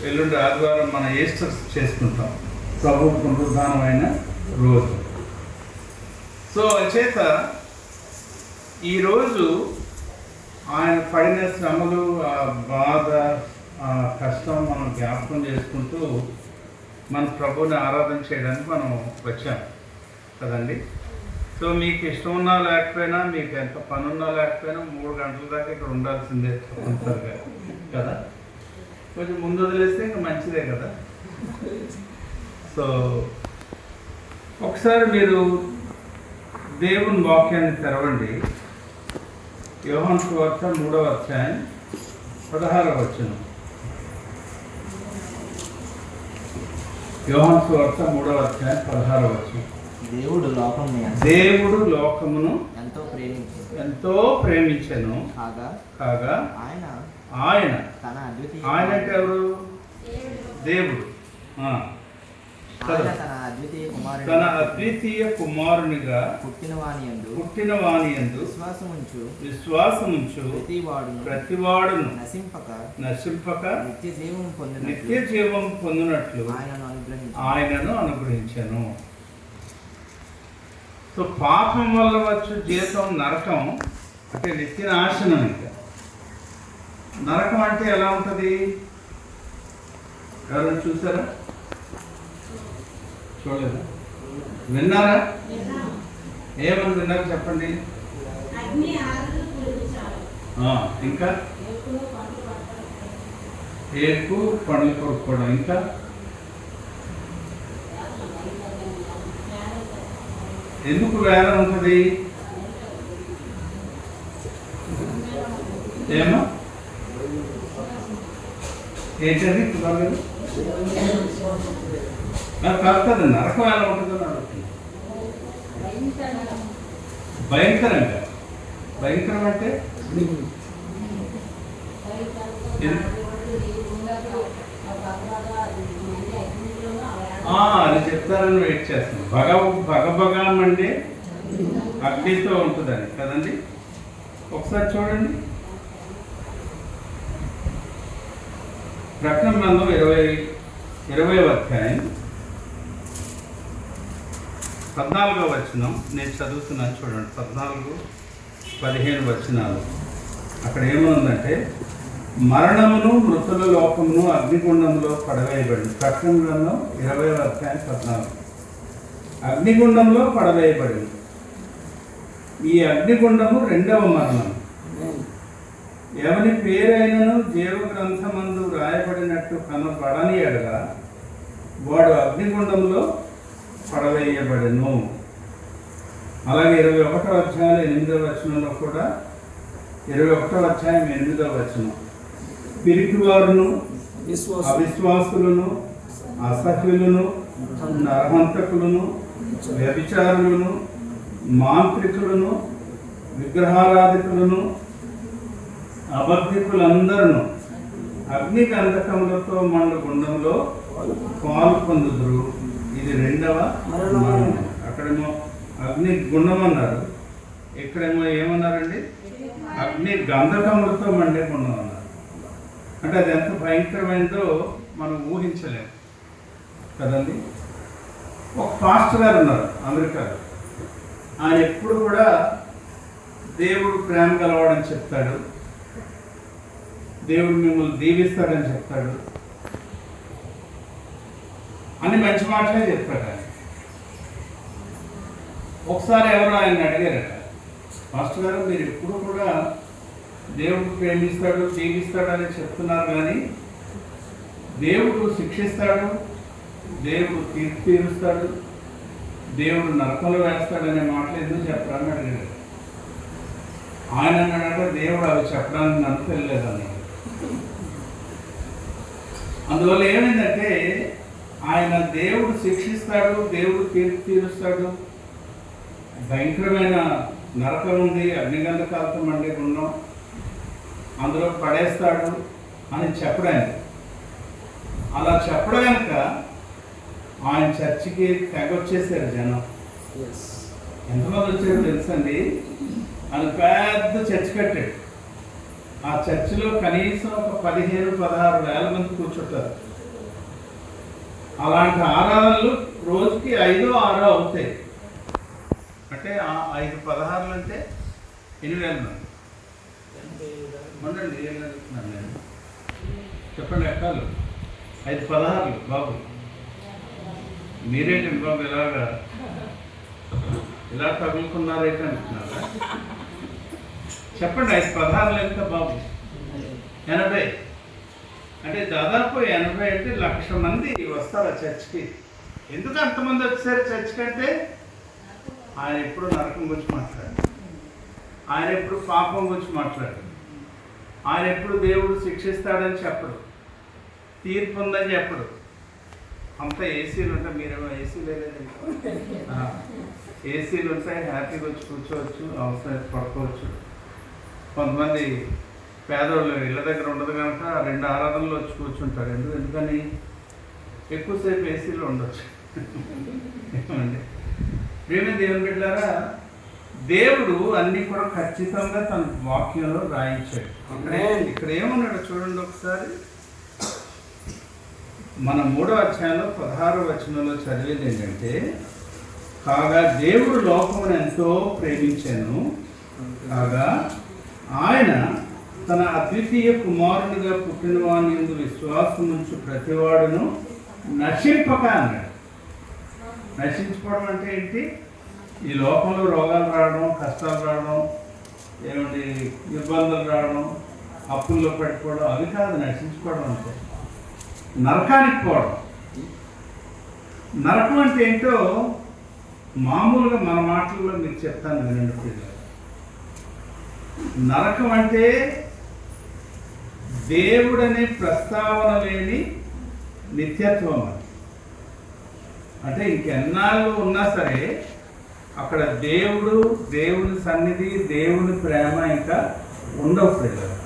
ఎల్లుండి ఆదివారం మన ఈస్టర్ చేసుకుంటాం, ప్రభు పునరుద్ధానమైన రోజు. సో చేత ఈరోజు ఆయన పడిన శ్రమలు, ఆ బాధ, ఆ కష్టం మనం జ్ఞాపకం చేసుకుంటూ మన ప్రభుని ఆరాధన చేయడానికి మనం వచ్చాం కదండి. సో మీకు ఇష్టం ఉన్నా లేకపోయినా, మీకు ఎంత పని ఉన్నా లేకపోయినా 3 గంటల దాకా ఇక్కడ ఉండాల్సిందే తప్పనిసరిగా కదా. కొంచెం ముందు వదిలేస్తే ఇంకా మంచిదే కదా. సో ఒకసారి మీరు దేవుని వాక్యాన్ని తెరవండి. యోహాను సువార్త 3వ అధ్యాయం 16వ వచనం. యోహాను సువార్త 3వ అధ్యాయం 16వ వచనం. దేవుడు లోకమును ఎంతో ప్రేమించెను కాగా ఆయన అంటే ఎవరు? దేవుడు తన అద్వితీయ కుమారునిగా పుట్టిన వానియందు విశ్వాసముంచు ప్రతివాడును నశింపక నిత్య జీవం పొందినట్లు ఆయనను అనుగ్రహించెను. సో పాపం వల్ల వచ్చు జీవితం నరకం, అంటే నిత్య నాశనం. ఇంకా నరకం అంటే ఎలా ఉంటుంది? ఎవరైనా చూసారా? చూడలేదు? విన్నారా? ఏమని విన్నారు చెప్పండి. ఇంకా ఏకు పండ్లు కొనుక్కోవడం, ఇంకా ఎందుకు వేదన ఉంటుంది? ఏమో ఏంటది చూడాలి. నాకు కాదు, నరకం ఎలా ఉంటుందని అడుగుతుంది. భయంకరంగా. భయంకరం అంటే అది చెప్తారని వెయిట్ చేస్తున్నాను. భగభగమంటే అగ్నితో ఉంటుందని కదండి. ఒకసారి చూడండి, ప్రకటన గ్రంథం 20వ అధ్యాయం 14వ వచనం నేను చదువుతున్నాను. చూడండి, 14-15 వచనాలు. అక్కడ ఏముందంటే, మరణమును మృతుల లోకమును అగ్నిగుండంలో పడవేయబడింది. ప్రకటన గ్రంథం 20వ అధ్యాయం 14. అగ్నిగుండంలో పడవేయబడింది. ఈ అగ్నిగుండము 2వ మరణం. ఎవని పేరైనను జీవ గ్రంథమందు రాయబడినట్టు కనబడని ఎడల వాడు అగ్నిగుండంలో పడవేయబడెను. అలాగే 21వ అధ్యాయం 8వ వచనంలో కూడా, 21వ అధ్యాయం 8వ వచనం, పిరికివారును అవిశ్వాసులను అసహ్యులను నరహంతకులను వ్యభిచారులను మాంత్రికులను విగ్రహారాధికులను అబద్ధికులందరూ అగ్ని గంధకములతో మండు గుండంలో పాలు పొందుదురు. ఇది 2వ మరణం. అక్కడేమో అగ్ని గుండం అన్నారు, ఇక్కడేమో ఏమన్నారండి? అగ్ని గంధకములతో మండే గుండం అన్నారు. అంటే అది ఎంత భయంకరమైందో మనం ఊహించలేము కదండి. ఒక పాస్టర్ గారు ఉన్నారు అమెరికాలో. ఆయన ఎప్పుడు కూడా దేవుడు ప్రేమ గలవాడని చెప్తాడు, దేవుడు మిమ్మల్ని దీవిస్తాడని చెప్తాడు, అన్ని మంచి మాటలే చెప్తాడు ఆయన. ఒకసారి ఎవరు ఆయన అడిగారట, మాస్టర్ గారు మీరు ఎప్పుడు కూడా దేవుడు ప్రేమిస్తాడు దీవిస్తాడు అని చెప్తున్నారు, కానీ దేవుడు శిక్షిస్తాడు, దేవుడు తీర్పు తీరుస్తాడు, దేవుడు నరకంలో వేస్తాడనే మాటలు ఎందుకు చెప్పాలని అడిగాడు. ఆయన అన్నాడట, దేవుడు అవి చెప్పడానికి నన్ను తెలియలేదన్నాడు. అందువల్ల ఏమైందంటే, ఆయన దేవుడు శిక్షిస్తాడు, దేవుడు తీర్పు తీరుస్తాడు, భయంకరమైన నరకం ఉంది, అగ్నిగంధకాలతో మండే గుండం, అందులో పడేస్తాడు అని చెప్పడానికి. అలా చెప్పడం కనుక ఆయన చర్చికి తెగొచ్చేసారు జనం. ఎంతమంది వచ్చారో తెలుసండి. ఆయన పెద్ద చర్చ్ కట్టాడు. ఆ చర్చిలో కనీసం ఒక 15-16 వేల మంది కూర్చుంటారు. అలాంటి ఆరాధనలు రోజుకి 5-6 అవుతాయి. అంటే 5-16 అంటే 8,000 మంది. ఉండండి, ఏం జరుగుతున్నాను నేను చెప్పండి. ఎక్కాలు 5-16 బాబు. మీరేంటి బాబు ఇలా తగులుకున్నారేంటి అంటున్నారా? చెప్పండి, 5-16 ఎంత బాబు? 80. అంటే దాదాపు 80 అంటే 1,00,000 మంది వస్తారు ఆ చర్చ్కి. ఎందుకు అంతమంది వచ్చారు చర్చ్కి అంటే ఆయన ఎప్పుడు నరకం గురించి మాట్లాడు, ఆయన ఎప్పుడు పాపం గురించి మాట్లాడు, ఆయన ఎప్పుడు దేవుడు శిక్షిస్తాడని చెప్పడు, తీర్పు ఉందని చెప్పడు. అంతా ఏసీలు ఉంటాయి. మీరేమో ఏసీ లేదండి. ఏసీలు ఉంటాయి, హ్యాపీగా వచ్చి కూర్చోవచ్చు, అవసరం పడుకోవచ్చు. కొంతమంది పేదవాళ్ళు ఇళ్ళ దగ్గర ఉండదు కనుక 2 ఆరాధనలు వచ్చి కూర్చుంటారు. ఎందుకని ఎక్కువసేపు ఏసీలో ఉండొచ్చు. ఏమండి ప్రేమ దేవుని బిడ్డలారా, దేవుడు అన్నీ కూడా ఖచ్చితంగా తన వాక్యంలో రాయించాడు. ఇక్కడ ఏమన్నాడు చూడండి ఒకసారి. మన 3వ అధ్యాయంలో 16వ వచనంలో చదివేది ఏంటంటే, కాగా దేవుడు లోకమును ఎంతో ప్రేమించాను, కాగా ఆయన తన అద్వితీయ కుమారునిగా పుట్టిన వాని యందు విశ్వాసం ఉంచు ప్రతివాడును నశింపక అన్నాడు. నశించుకోవడం అంటే ఏంటి? ఈ లోకంలో రోగాలు రావడం, కష్టాలు రావడం, ఏమిటి ఇబ్బందులు రావడం, అప్పుల్లో పడిపోవడం, అవి కాదు నశించుకోవడం అంటే. నరకానికి పోవడం. నరకం అంటే ఏంటో మామూలుగా మన మాటల్లో మీకు చెప్తాను వినండి పిల్లలు. నరకం అంటే దేవుడనే ప్రస్తావన లేని నిత్యత్వం. అంటే ఇంకెన్నాళ్ళు ఉన్నా సరే అక్కడ దేవుడు, దేవుని సన్నిధి, దేవుని ప్రేమ ఇంకా ఉండవు పిల్లలు.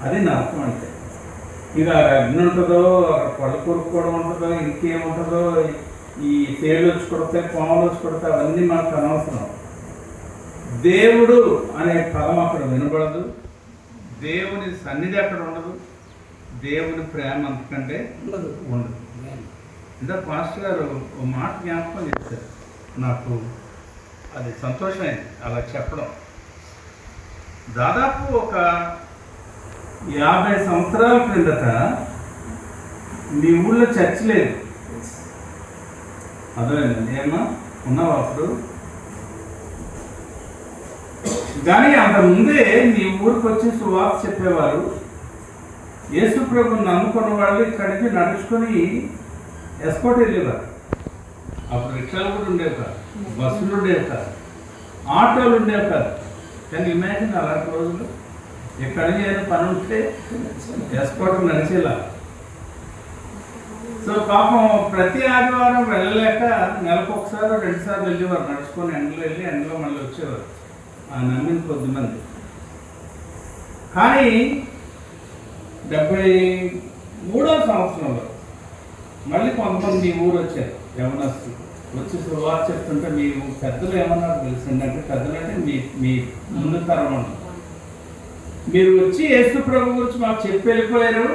అది నరకం అంటే. ఇక అగ్ని ఉంటుందో, పళ్ళు కొరుక్కోవడం ఉంటుందో, ఇంకేముంటుందో, ఈ తేళ్ళు వచ్చి కొడతాయి, పాములు వచ్చి కొడతాయి, అవన్నీ మనకు అనవసరం. దేవుడు అనే పదం అక్కడ వినబడదు, దేవుని సన్నిధి అక్కడ ఉండదు, దేవుని ప్రేమ అంతకంటే ఉండదు. ఇంకా పాస్టర్ గారు ఓ మాట జ్ఞాపకం చేశారు, నాకు అది సంతోషమైంది అలా చెప్పడం. దాదాపు ఒక 50 సంవత్సరాల క్రిందట మీ ఊళ్ళో చర్చ్ లేదు. అదేనండి, ఏమన్నా ఉన్నావా అప్పుడు? కానీ అంతకుముందే మీ ఊరికి వచ్చి సువార్త చెప్పేవారు. యేసు ప్రభువుని నమ్ముకున్న వాళ్ళు ఇక్కడి నుంచి నడుచుకొని ఎస్కోట్ వెళ్ళేవారు. అప్పుడు రిక్షాలు కూడా ఉండేవి కాదు, బస్సులు ఉండేవి కాదు, ఆటోలు ఉండేవి కాదు. కానీ ఇమాజిన్ అలాంటి రోజులు ఎక్కడ ఏదైనా పని ఉంటే ఎస్కోట్ నడిచేలా. సో పాపం ప్రతి ఆదివారం వెళ్ళలేక నెలకు ఒకసారి 2 సార్లు వెళ్ళేవారు. నడుచుకొని ఎండలో వెళ్ళి ఎండలో మళ్ళీ వచ్చేవారు ఆ నమ్మిన కొద్దిమంది. కానీ 73వ సంవత్సరంలో మళ్ళీ కొంతమంది మీ ఊరు వచ్చారు, యవనస్తులు వచ్చి సువార్త చెప్తుంటే మీ పెద్దలు ఏమన్నారు తెలిసింది అంటే, పెద్దలు అంటే మీ ముందు తరం అన్నారు, మీరు వచ్చి యేసు ప్రభు గురించి మాకు చెప్పి వెళ్ళిపోయారు,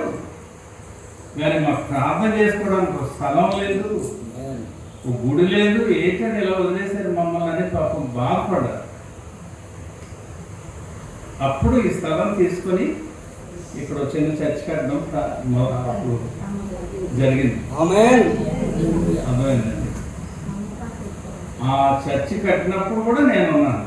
కానీ మాకు ప్రార్థన చేసుకోవడానికి ఒక స్థలం లేదు, ఒక గుడి లేదు, ఏంటంటే ఇలా వదిలేశారు మమ్మల్ని అని పాపం బాధపడ్డారు. అప్పుడు ఈ స్థలం తీసుకొని ఇక్కడ చిన్న చర్చ్ కట్టడం అప్పుడు జరిగింది. అర్థమైందండి. ఆ చర్చి కట్టినప్పుడు కూడా నేను ఉన్నాను.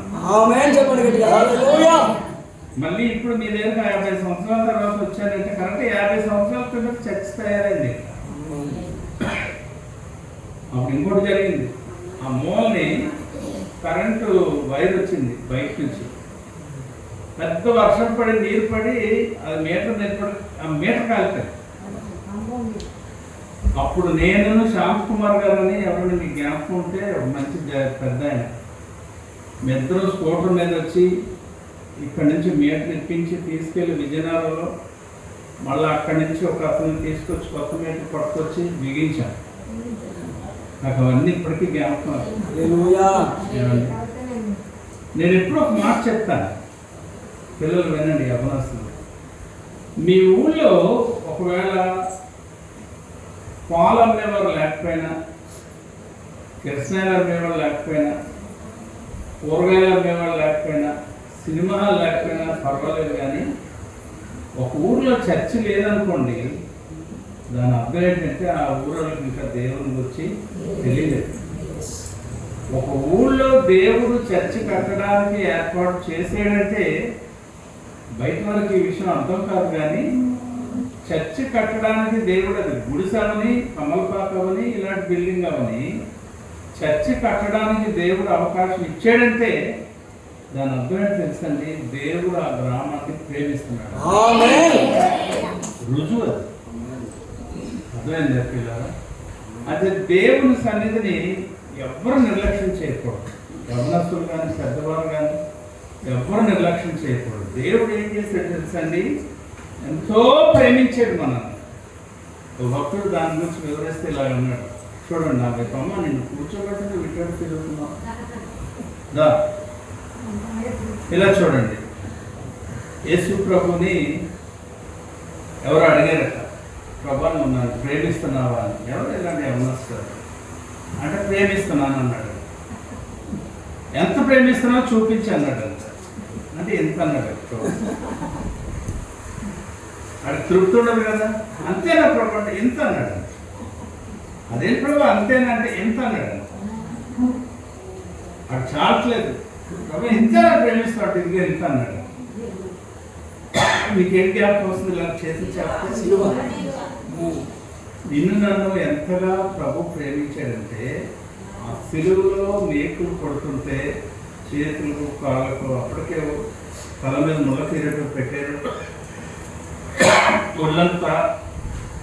మళ్ళీ ఇప్పుడు మీ దగ్గర 50 సంవత్సరాల తర్వాత వచ్చానంటే కరెక్ట్ 50 సంవత్సరాల కింద చర్చ్ తయారైంది. అప్పుడు ఇంకోటి జరిగింది, ఆ మూలని కరెంటు వైర్ వచ్చింది బయట నుంచి. పెద్ద వర్షం పడి నీరు పడి అది మీటర్ నిలబడి ఆ మీటర్ కాలిపోయింది. అప్పుడు నేను శ్యామ్ కుమార్ గారు అని ఎవరైనా మీకు జ్ఞాపకం ఉంటే మంచి పెద్ద ఆయన, మీ ఇద్దరు స్కూటర్ మీద వచ్చి ఇక్కడి నుంచి మీటర్ ఇప్పించి తీసుకెళ్ళి విజయనగరంలో మళ్ళీ అక్కడి నుంచి ఒక అతను తీసుకొచ్చి కొత్త మీటర్ పట్టుకొచ్చి బిగించాను. నాకు అవన్నీ ఇప్పటికీ జ్ఞాపకం. నేను ఎప్పుడు ఒక మాట చెప్తాను, పిల్లలు వినండి, యవనస్తులు. మీ ఊళ్ళో ఒకవేళ పాలు అమ్మేవారు లేకపోయినా, కిరసనాయిలు అమ్మేవాళ్ళు లేకపోయినా, కూరగాయలు అమ్మేవాళ్ళు లేకపోయినా, సినిమా లేకపోయినా పర్వాలేదు, కానీ ఒక ఊర్లో చర్చి లేదనుకోండి, దాని అర్థం ఏంటంటే ఆ ఊళ్ళకి ఇంకా దేవుని గురించి తెలియలేదు. ఒక ఊళ్ళో దేవుడు చర్చి కట్టడానికి ఏర్పాటు చేసాడంటే బయట వరకు ఈ విషయం అర్థం కాదు, కానీ చర్చి కట్టడానికి దేవుడు, అది గుడిసవని, కమలపాకవని, ఇలాంటి బిల్డింగ్ అవని చర్చి కట్టడానికి దేవుడు అవకాశం ఇచ్చాడంటే దాని అర్థం ఏంటి తెలుసండి, దేవుడు ఆ గ్రామాన్ని ప్రేమిస్తున్నాడు. రుజువు అది. అర్థమైంది పిల్లరా? అదే దేవుని సన్నిధిని ఎవ్వరు నిర్లక్ష్యం చేయకూడదు. యవనస్తులు కానీ, పెద్దవారు కానీ ఎవ్వరు నిర్లక్ష్యం చేయకూడదు. దేవుడు ఏం చేశాడు తెలుసండి, ఎంతో ప్రేమించాడు మనల్ని. ఒక భక్తుడు దాని గురించి వివరిస్తే ఇలా ఉన్నాడు. చూడండి, నా అమ్మ నిన్ను కూర్చోబెట్టి వికెట్ తిరుగుతున్నావు దా. ఇలా చూడండి, యేసు ప్రభుని ఎవరు అడిగారట, ప్రభా నువ్వు నన్ను ప్రేమిస్తున్నావా అని. ఎవరు ఇలాంటి యవనస్తులు అంటే ప్రేమిస్తున్నాను అన్నాడు. ఎంత ప్రేమిస్తున్నావో చూపించి అన్నాడు. అంటే ఎంత అన్నాడు, అది తృప్తి ఉండదు కదా. అంతేనా ప్రభు అంటే ఎంత అన్నాడు. అదే ప్రభు అంతేనా అంటే ఎంత అన్నాడు. అది చాలట్లేదు ప్రభు, ఎంతైనా ప్రేమిస్తున్నాడు, ఇది ఎంత అన్నాడు. మీకేం జ్ఞాపకం వస్తుంది ఇలా చేసి చెప్తే? నిన్ను నన్ను ఎంతగా ప్రభు ప్రేమించాడంటే ఆ సిలువలో మేకులు కొడుతుంటే చేతులకు కాళ్ళకు అప్పటికే తల మీద ముళ్ళ పెట్టారు, ఒళ్ళంతా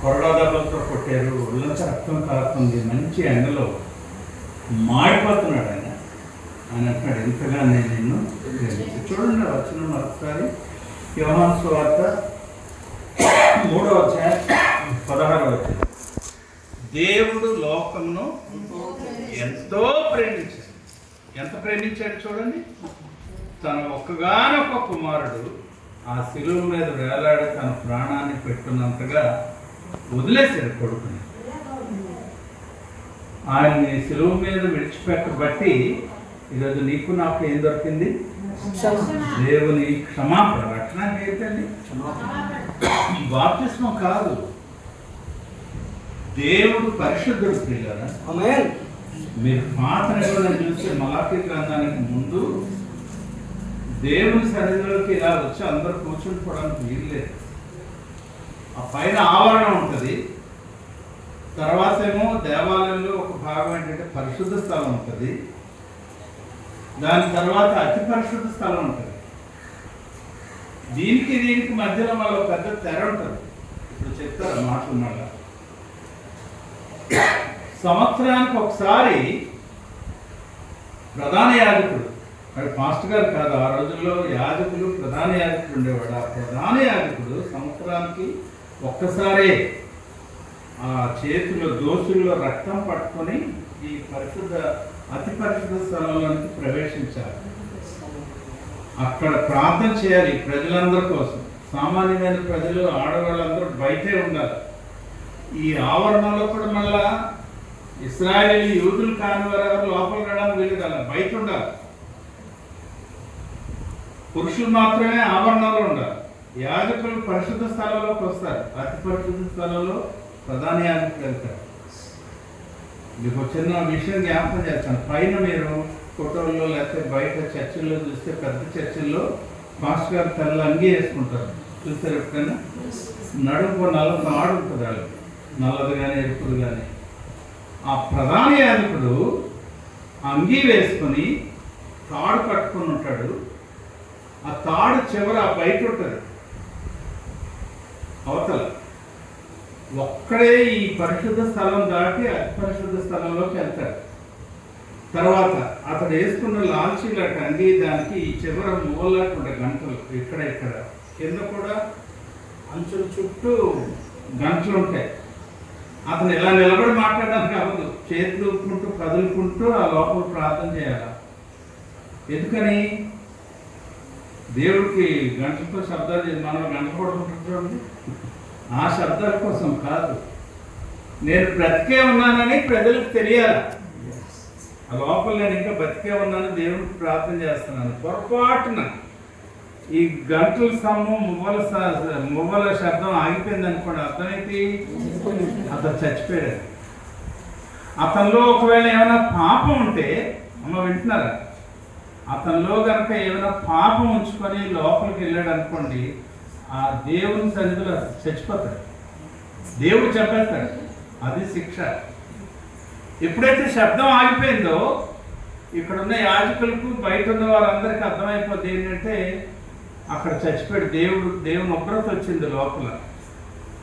కొరడా దెబ్బలతో కొట్టారు, ఒళ్ళంతా రక్తం కారుతుంది, మంచి ఎండలో మాడిపోతున్నాడు ఆయన. ఆయన అంటున్నాడు ఎంతగా నేను నిన్ను ప్రేమించాను. చూడండి వచ్చిన మరొకసారి యోహాను సువార్త 3వ అధ్యాయం 16వ వచనం. దేవుడు లోకమును ఎంతో ప్రేమించాడు. ఎంత ప్రేమించాడు చూడండి, తన ఒక్కగానొక్క కుమారుడు ఆ శిలువ మీద వేలాడి తన ప్రాణాన్ని పెట్టున్నంతగా వదిలేశాడు కొడుకుని. ఆయన్ని శిలువ మీద విడిచిపెట్టబట్టి ఈరోజు నీకు నాకు ఏం దొరికింది? దేవుని క్షమాపణ. రక్షణ ఏంటండి? బాప్తిస్మం కాదు, దేవుడు పరిశుద్ధుడు ప్రియులారా. మీరు పాత నిబంధన చూస్తే మలాఖీ గ్రంథానికి ముందు దేవుని సన్నిధిలోకి ఇలా వచ్చి అందరూ కూర్చుంటుకోవడానికి వీల్లేదు. ఆ పైన ఆవరణ ఉంటుంది, తర్వాత ఏమో దేవాలయంలో ఒక భాగం ఏంటంటే పరిశుద్ధ స్థలం ఉంటుంది, దాని తర్వాత అతి పరిశుద్ధ స్థలం ఉంటుంది. దీనికి మధ్యలో మళ్ళీ ఒక పెద్ద తెర ఉంటుంది. ఇప్పుడు చెప్తారు మాటలు మళ్ళా. సంవత్సరానికి ఒకసారి ప్రధాన యాజకుడు, అది పాస్టర్ గారు కాదు, ఆ రోజుల్లో యాజకులు ప్రధాన యాజకుడు ఉండేవాడు. ఆ ప్రధాన యాజకుడు సంవత్సరానికి ఒక్కసారే ఆ చేతిలో దోసుల్లో రక్తం పట్టుకొని ఈ అతి పరిశుద్ధ స్థలంలోనికి ప్రవేశించాలి. అక్కడ ప్రార్థన చేయాలి ప్రజలందరి కోసం. సామాన్యమైన ప్రజలు, ఆడవాళ్ళందరూ బయటే ఉండాలి. ఈ ఆవరణలో కూడా మళ్ళా ఇశ్రాయేలీ యూదులు కాని వారు లోపలికి రావడానికి వెళ్ళేది, అలా బయట ఉండాలి. పురుషులు మాత్రమే ఆవరణలో ఉండాలి. యాజకులు పరిశుద్ధ స్థలంలోకి వస్తారు. అతి పరిశుద్ధ స్థలంలో ప్రధాన యాజకులు వెళ్తారు. మీకు చిన్న విషయం జ్ఞాపకం చేస్తాను. పైన మీరు ఫోటోల్లో లేకపోతే బయట చర్చిల్లో చూస్తే పెద్ద చర్చిల్లో పాస్టర్ గారు తెల్ల అంగి వేసుకుంటారు. చూస్తారు ఎప్పుడైనా? నడుపు నల్ల తాడు ఉంటుంది వాళ్ళు, నల్లది కానీ ఎరుపుది కానీ. ఆ ప్రధాన యాజకుడు అంగీ వేసుకొని తాడు కట్టుకొని ఉంటాడు. ఆ తాడు చివర బయట ఉంటుంది అవతల. ఒక్కడే ఈ పరిశుద్ధ స్థలం దాటి అతి పరిశుద్ధ స్థలంలోకి వెళ్తాడు. తర్వాత అతడు వేసుకున్న లాల్చీలాట అంగి, దానికి ఈ చివర మూలలాట ఉండే గంటలు ఇక్కడ కింద కూడా అంచుల చుట్టూ గంటలు ఉంటాయి. అతను ఇలా నిలబడి మాట్లాడడానికి అవ్వదు. చేతులు ఊపుకుంటూ కదులుకుంటూ ఆ లోపల ప్రార్థన చేయాలి. ఎందుకని? దేవుడికి గంటలతో శబ్దాలు మనం గంట కొడుకుంటున్నాం. ఆ శబ్దాల కోసం కాదు, నేను బ్రతికే ఉన్నానని ప్రజలకు తెలియాలి. ఆ లోపల నేను ఇంకా బతికే ఉన్నాను, దేవుడికి ప్రార్థన చేస్తున్నాను. పొరపాటున ఈ గంటల స్తంభం మువ్వల శబ్దం ఆగిపోయింది అనుకోండి, అర్థమైతే అతను చచ్చిపోయాడు. అతనిలో ఒకవేళ ఏమైనా పాపం ఉంటే, అమ్మ వింటున్నారా, అతనిలో కనుక ఏమైనా పాపం ఉంచుకొని లోపలికి వెళ్ళాడు అనుకోండి, ఆ దేవుని సన్నిధిలో చచ్చిపోతాడు. దేవుడు చెప్పేస్తాడు, అది శిక్ష. ఎప్పుడైతే శబ్దం ఆగిపోయిందో ఇక్కడున్న యాజకులకు బయట ఉన్న వారందరికీ అర్థమైపోద్ది ఏంటంటే అక్కడ చచ్చిపోయాడు, దేవుని ఉగ్రత వచ్చింది లోపల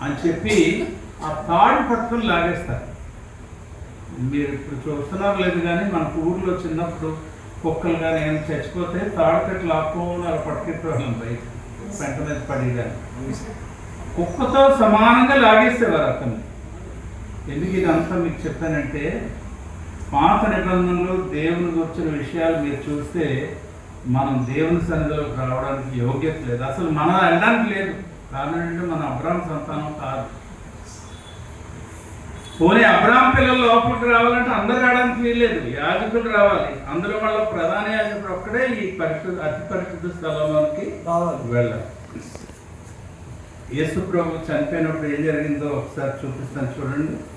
అని చెప్పి ఆ తాడు పట్టుకుని లాగేస్తారు. మీరు ఇప్పుడు చూస్తున్నారు లేదు కానీ మన ఊర్లో చిన్నప్పుడు కుక్కలు కానీ ఏమైనా చచ్చిపోతే తాడు కట్టి లాక్కోని అలా పట్టుకెట్టేవాళ్ళం బయట పెంట మీద పడేదాన్ని. కుక్కతో సమానంగా లాగేసేవారు అతను. ఎందుకు ఇదంతా మీకు చెప్పానంటే, పాత నిబంధనలు దేవుని గురించిన విషయాలు మీరు చూస్తే మనం దేవుని సన్నిధిలోకి రావడానికి యోగ్యత లేదు, అసలు మనం వెళ్ళడానికి లేదు. కారణం ఏంటంటే మన అబ్రాహాం సంతానం కాదు. పోనీ అబ్రాహాం పిల్లలు లోపలికి రావాలంటే అందరు రావడానికి వీల్లేదు, యాజకులు రావాలి. అందులో మళ్ళీ ప్రధాన యాజకుడు ఒక్కడే ఈ అతి పరిశుద్ధ స్థలంలోకి వెళ్ళాలి. యేసు ప్రభు చనిపోయినప్పుడు ఏం జరిగిందో ఒకసారి చూపిస్తాను చూడండి.